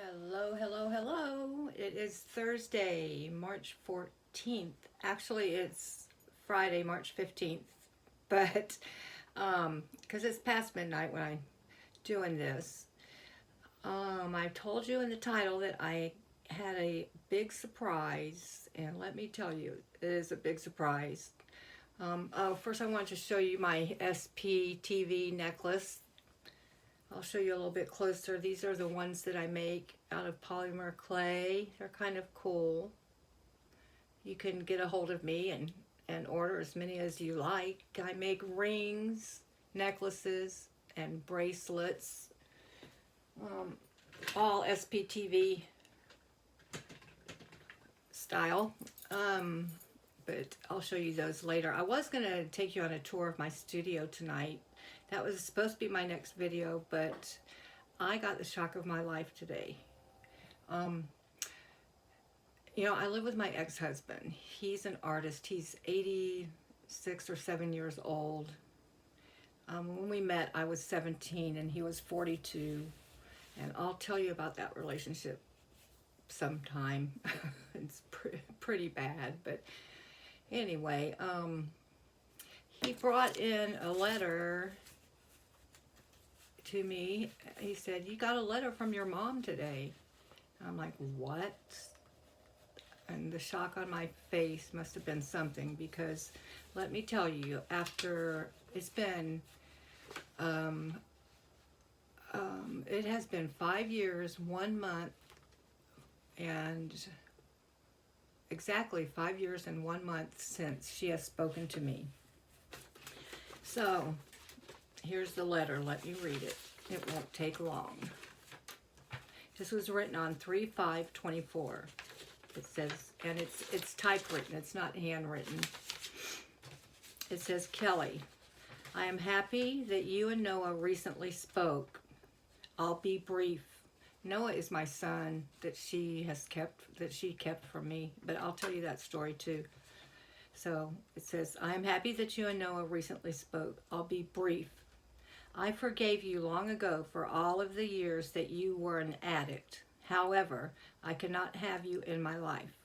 Hello, hello, hello. It is Thursday, March 14th. Actually, it's Friday, March 15th, but because it's past midnight when I'm doing this. I told you in the title that I had a big surprise, and let me tell you, it is a big surprise. First, I want to show you my SPTV necklace. I'll show you a little bit closer. These are the ones that I make out of polymer clay. They're kind of cool. You can get a hold of me and order as many as you like. I make rings, necklaces, and bracelets. All SPTV style. But I'll show you those later. I was going to take you on a tour of my studio tonight. That was supposed to be my next video, but I got the shock of my life today. I live with my ex-husband. He's an artist. He's 86 or 7 years old. When we met, I was 17 and he was 42. And I'll tell you about that relationship sometime. It's pretty bad, but anyway, he brought in a letter to me. He said, "You got a letter from your mom today." I'm like, "What?" And the shock on my face must have been something, because let me tell you, after it's been, it has been 5 years, 1 month, and exactly 5 years and 1 month since she has spoken to me. So, here's the letter. Let me read it. It won't take long. This was written on 3/5/24. It says, and it's typewritten. It's not handwritten. It says, "Kelly, I am happy that you and Noah recently spoke. I'll be brief. Noah is my son that she kept from me, but I'll tell you that story too." So it says, "I am happy that you and Noah recently spoke. I'll be brief. I forgave you long ago for all of the years that you were an addict. However, I cannot have you in my life.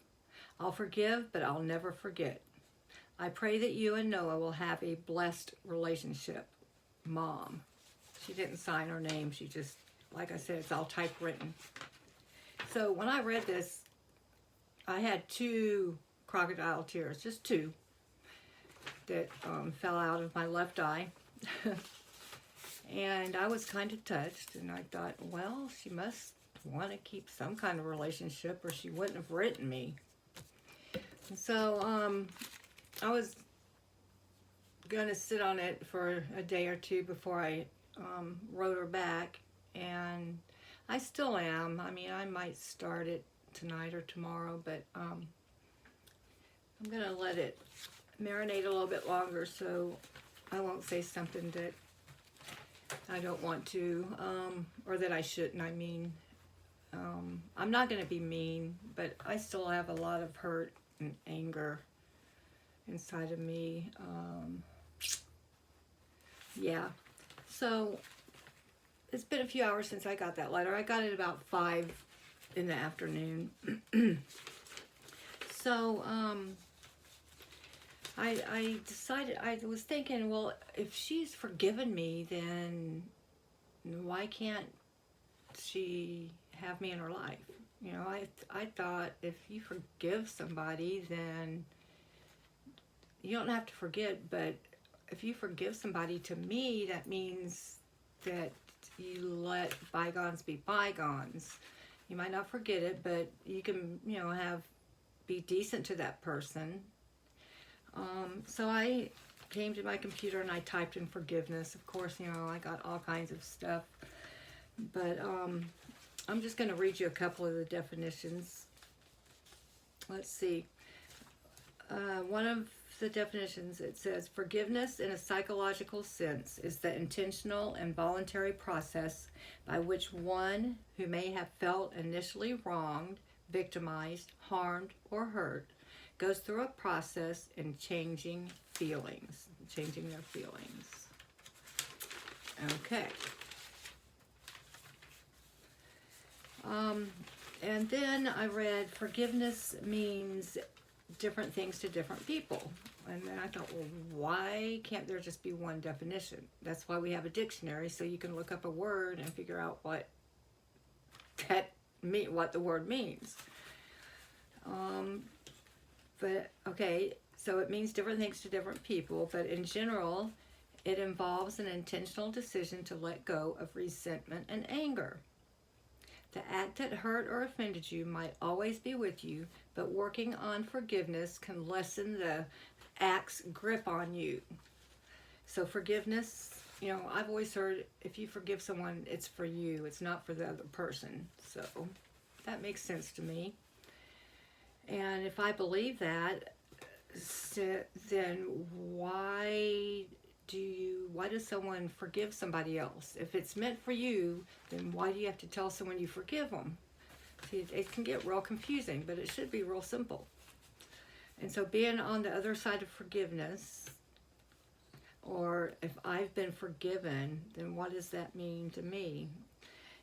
I'll forgive, but I'll never forget. I pray that you and Noah will have a blessed relationship. Mom." She didn't sign her name. She just, like I said, it's all typewritten. So when I read this, I had 2 crocodile tears, just 2, that fell out of my left eye. And I was kind of touched, and I thought, well, she must want to keep some kind of relationship, or she wouldn't have written me. And so I was going to sit on it for a day or two before I wrote her back, and I still am. I mean, I might start it tonight or tomorrow, but I'm going to let it marinate a little bit longer so I won't say something that I don't want to, or that I shouldn't. I mean, I'm not going to be mean, but I still have a lot of hurt and anger inside of me. Yeah. So it's been a few hours since I got that letter. I got it about 5 in the afternoon. So I decided, I was thinking, well, if she's forgiven me, then why can't she have me in her life? I thought if you forgive somebody, then you don't have to forget, but if you forgive somebody, to me, that means that you let bygones be bygones. You might not forget it, but you can, be decent to that person. So I came to my computer and I typed in forgiveness. Of course, I got all kinds of stuff. But I'm just going to read you a couple of the definitions. Let's see. One of the definitions, it says, "Forgiveness in a psychological sense is the intentional and voluntary process by which one who may have felt initially wronged, victimized, harmed, or hurt goes through a process in changing their feelings." Okay. And then I read forgiveness means different things to different people. And then I thought, well, why can't there just be one definition? That's why we have a dictionary, so you can look up a word and figure out what the word means. But okay, so it means different things to different people, but in general, it involves an intentional decision to let go of resentment and anger. The act that hurt or offended you might always be with you, but working on forgiveness can lessen the act's grip on you. So forgiveness, I've always heard if you forgive someone, it's for you. It's not for the other person. So that makes sense to me. And if I believe that, then why does someone forgive somebody else? If it's meant for you, then why do you have to tell someone you forgive them? See, it can get real confusing, but it should be real simple. And so being on the other side of forgiveness, or if I've been forgiven, then what does that mean to me?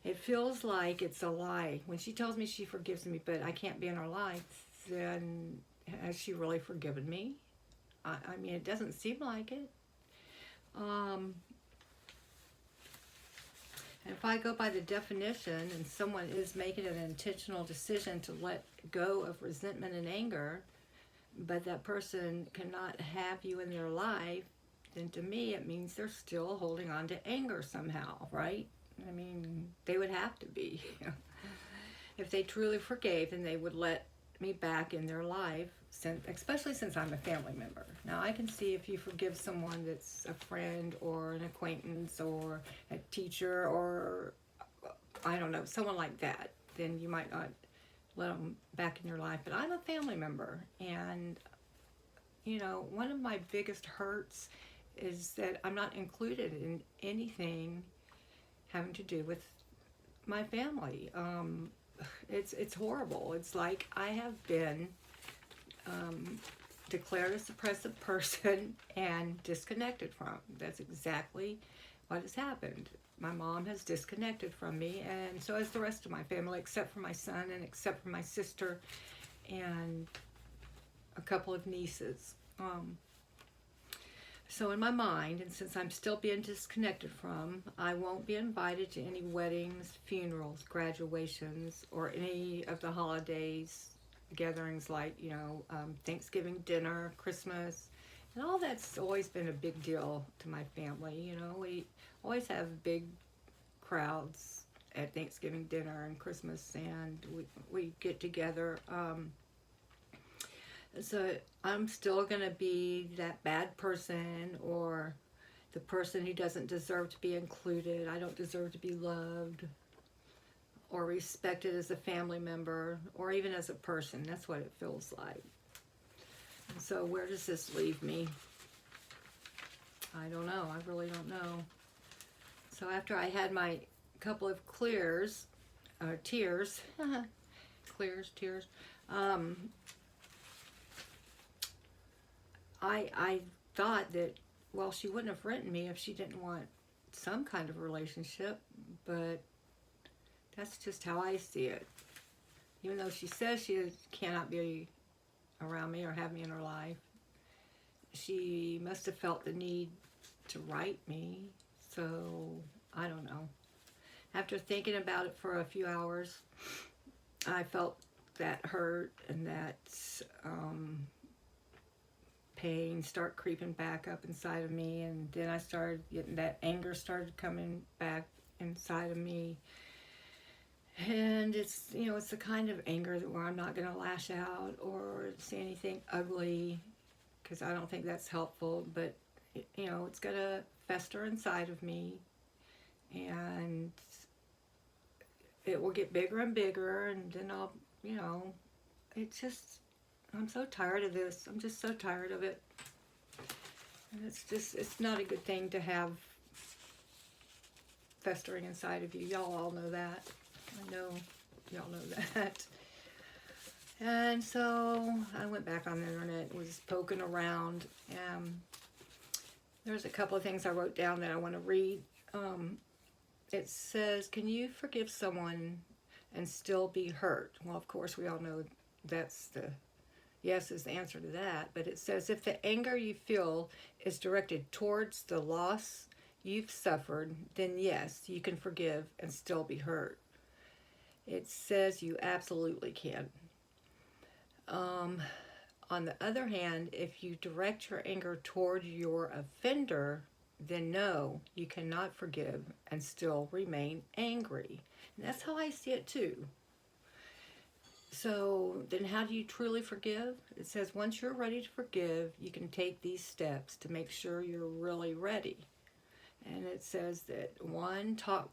It feels like it's a lie. When she tells me she forgives me, but I can't be in her life, then has she really forgiven me? I mean, it doesn't seem like it. And if I go by the definition and someone is making an intentional decision to let go of resentment and anger, but that person cannot have you in their life, then to me it means they're still holding on to anger somehow, right? I mean, they would have to be. If they truly forgave, then they would let me back in their life, especially since I'm a family member. Now, I can see if you forgive someone that's a friend or an acquaintance or a teacher or, I don't know, someone like that, then you might not let them back in your life. But I'm a family member, and, one of my biggest hurts is that I'm not included in anything having to do with my family. It's horrible. It's like I have been declared a suppressive person and disconnected from. That's exactly what has happened. My mom has disconnected from me, and so has the rest of my family, except for my son and except for my sister and a couple of nieces. So in my mind, and since I'm still being disconnected from, I won't be invited to any weddings, funerals, graduations, or any of the holidays, gatherings like, Thanksgiving dinner, Christmas, and all that's always been a big deal to my family. We always have big crowds at Thanksgiving dinner and Christmas, and we get together. So I'm still going to be that bad person or the person who doesn't deserve to be included. I don't deserve to be loved or respected as a family member or even as a person. That's what it feels like. And so where does this leave me? I don't know. I really don't know. So after I had my couple of tears, I thought that, well, she wouldn't have written me if she didn't want some kind of relationship, but that's just how I see it. Even though she says she cannot be around me or have me in her life, she must have felt the need to write me, so I don't know. After thinking about it for a few hours, I felt that hurt and that pain start creeping back up inside of me, and then I started getting that anger started coming back inside of me. And it's the kind of anger where I'm not going to lash out or say anything ugly, because I don't think that's helpful, but it's going to fester inside of me, and it will get bigger and bigger, and then I'll it's just, I'm so tired of this. I'm just so tired of it. And it's not a good thing to have festering inside of you. Y'all all know that. I know y'all know that. And so I went back on the internet, was poking around. There's a couple of things I wrote down that I want to read. It says, can you forgive someone and still be hurt. Well, of course, we all know that's the yes is the answer to that. But it says if the anger you feel is directed towards the loss you've suffered, then yes, you can forgive and still be hurt. It says you absolutely can. On the other hand, if you direct your anger toward your offender, then no, you cannot forgive and still remain angry. And that's how I see it too. So then how do you truly forgive? It says once you're ready to forgive, you can take these steps to make sure you're really ready. And it says that one, talk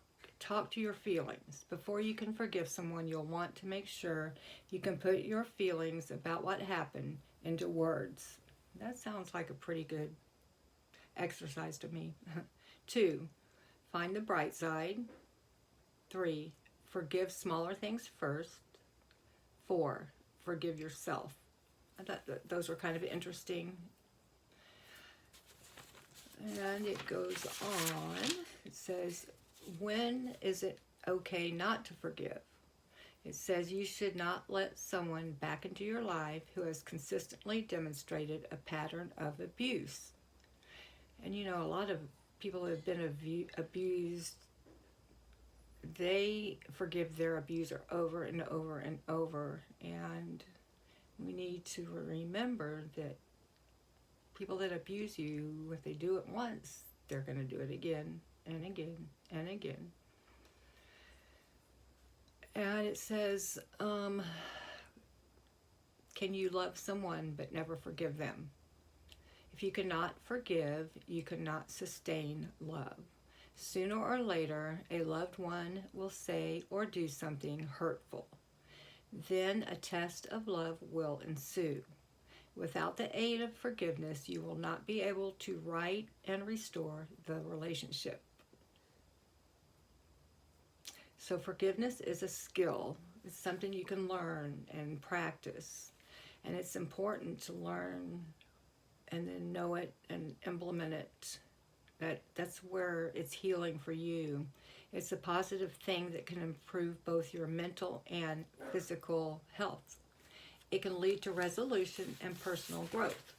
to your feelings. Before you can forgive someone, you'll want to make sure you can put your feelings about what happened into words. That sounds like a pretty good exercise to me. 2, find the bright side. 3, forgive smaller things first. 4, forgive yourself. I thought those were kind of interesting. And it goes on. It says, when is it okay not to forgive? It says you should not let someone back into your life who has consistently demonstrated a pattern of abuse. And you know, a lot of people who have been abused, they forgive their abuser over and over and over. And we need to remember that people that abuse you, if they do it once, they're going to do it again and again and again. And it says, can you love someone but never forgive them? If you cannot forgive, you cannot sustain love. Sooner or later, a loved one will say or do something hurtful. Then a test of love will ensue. Without the aid of forgiveness, you will not be able to right and restore the relationship. So forgiveness is a skill. It's something you can learn and practice. And it's important to learn and then know it and implement it. That's where it's healing for you. It's a positive thing that can improve both your mental and physical health. It can lead to resolution and personal growth.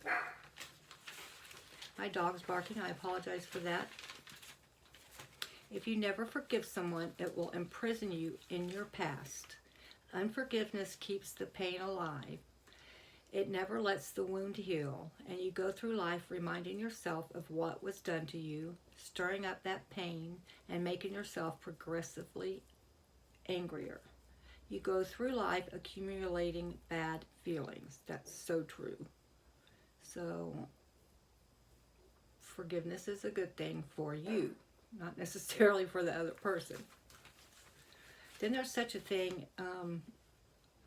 My dog's barking. I apologize for that. If you never forgive someone, it will imprison you in your past. Unforgiveness keeps the pain alive. It never lets the wound heal, and you go through life reminding yourself of what was done to you, stirring up that pain, and making yourself progressively angrier. You go through life accumulating bad feelings. That's so true. So, forgiveness is a good thing for you, not necessarily for the other person. Then there's such a thing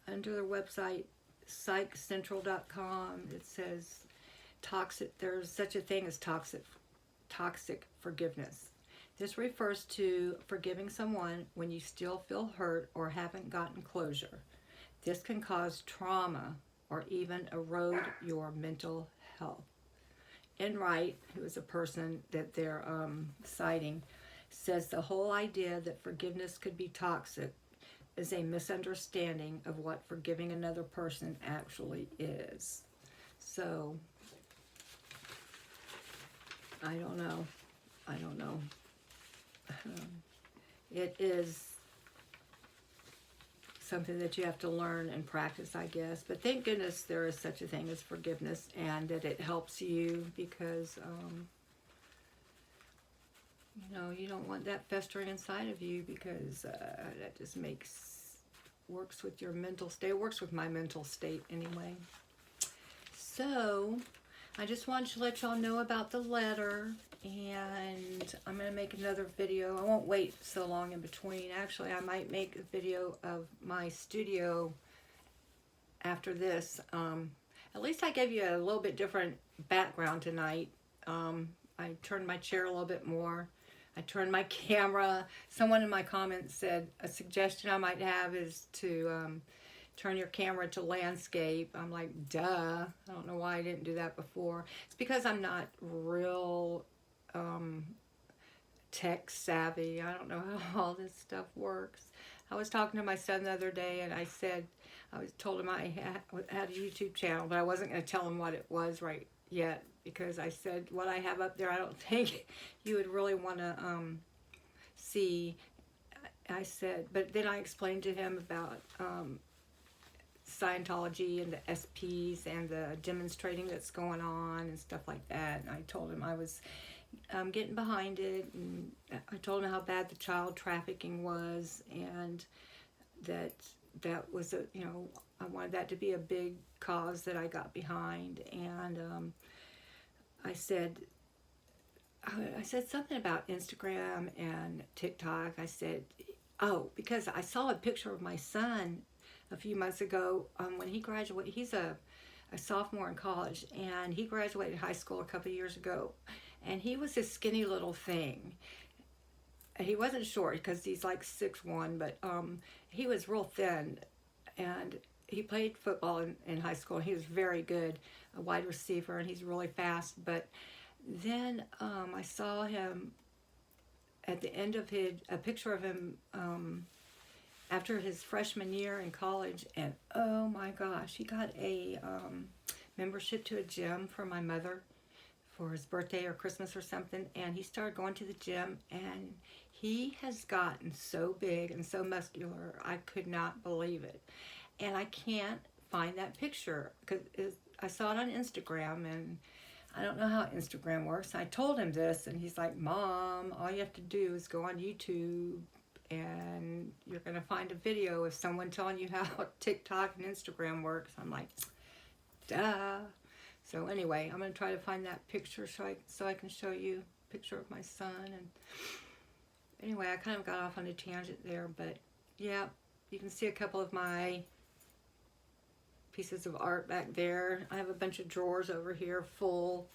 under their website, psychcentral.com. It says there's such a thing as toxic forgiveness. This refers to forgiving someone when you still feel hurt or haven't gotten closure. This can cause trauma or even erode your mental health. Enright, who is a person that they're citing, says the whole idea that forgiveness could be toxic is a misunderstanding of what forgiving another person actually is. So, I don't know. It is something that you have to learn and practice, I guess. But thank goodness there is such a thing as forgiveness, and that it helps you because, you don't want that festering inside of you because that just works with your mental state. It works with my mental state anyway. So, I just wanted to let y'all know about the letter, and I'm going to make another video. I won't wait so long in between. Actually, I might make a video of my studio after this. At least I gave you a little bit different background tonight. I turned my chair a little bit more. I turned my camera. Someone in my comments said a suggestion I might have is to turn your camera to landscape. I'm like, duh. I don't know why I didn't do that before. It's because I'm not real tech savvy. I don't know how all this stuff works. I was talking to my son the other day, and I said, told him I had a YouTube channel, but I wasn't going to tell him what it was right yet, because I said, what I have up there, I don't think you would really want to see. I said, but then I explained to him about Scientology and the SPs and the demonstrating that's going on and stuff like that. And I told him I was getting behind it, and I told him how bad the child trafficking was, and that was a, you know, I wanted that to be a big cause that I got behind. And I said something about Instagram and TikTok. I said, oh, because I saw a picture of my son a few months ago when he graduated. He's a sophomore in college, and he graduated high school a couple of years ago, and he was this skinny little thing. He wasn't short because he's like 6'1", but he was real thin, and he played football in high school. He was very good, a wide receiver, and he's really fast. But then I saw him at the end of a picture of him after his freshman year in college, and oh my gosh, he got a membership to a gym for my mother for his birthday or Christmas or something, and he started going to the gym, and he has gotten so big and so muscular, I could not believe it. And I can't find that picture, because I saw it on Instagram, and I don't know how Instagram works. I told him this, and he's like, Mom, all you have to do is go on YouTube, and you're going to find a video of someone telling you how TikTok and Instagram works. I'm like, duh. So anyway, I'm going to try to find that picture so I can show you a picture of my son. And anyway, I kind of got off on a tangent there, but yeah, you can see a couple of my pieces of art back there. I have a bunch of drawers over here full.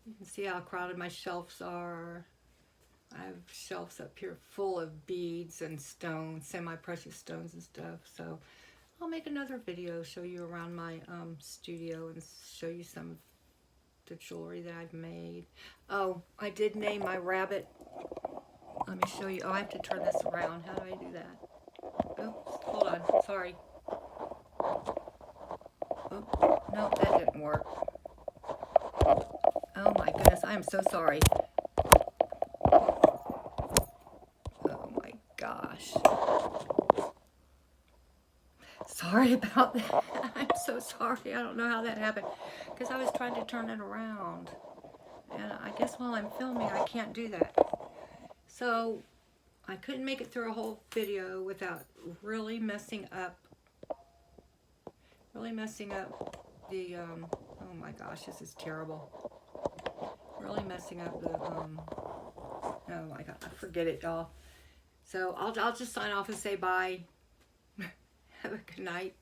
You can see how crowded my shelves are. I have shelves up here full of beads and stones, semi-precious stones and stuff. So I'll make another video, show you around my studio, and show you some of the jewelry that I've made. Oh, I did name my rabbit. Let me show you. Oh, I have to turn this around. How do I do that? Oh, hold on. Sorry. Oh, no, that didn't work. Oh my goodness, I am so sorry. Oh my gosh. Sorry about that. I'm so sorry. I don't know how that happened, because I was trying to turn it around. And I guess while I'm filming, I can't do that. So I couldn't make it through a whole video without really messing up the, oh my gosh, this is terrible. Really messing up the, oh my God, forget it, y'all. So I'll just sign off and say bye. Have a good night.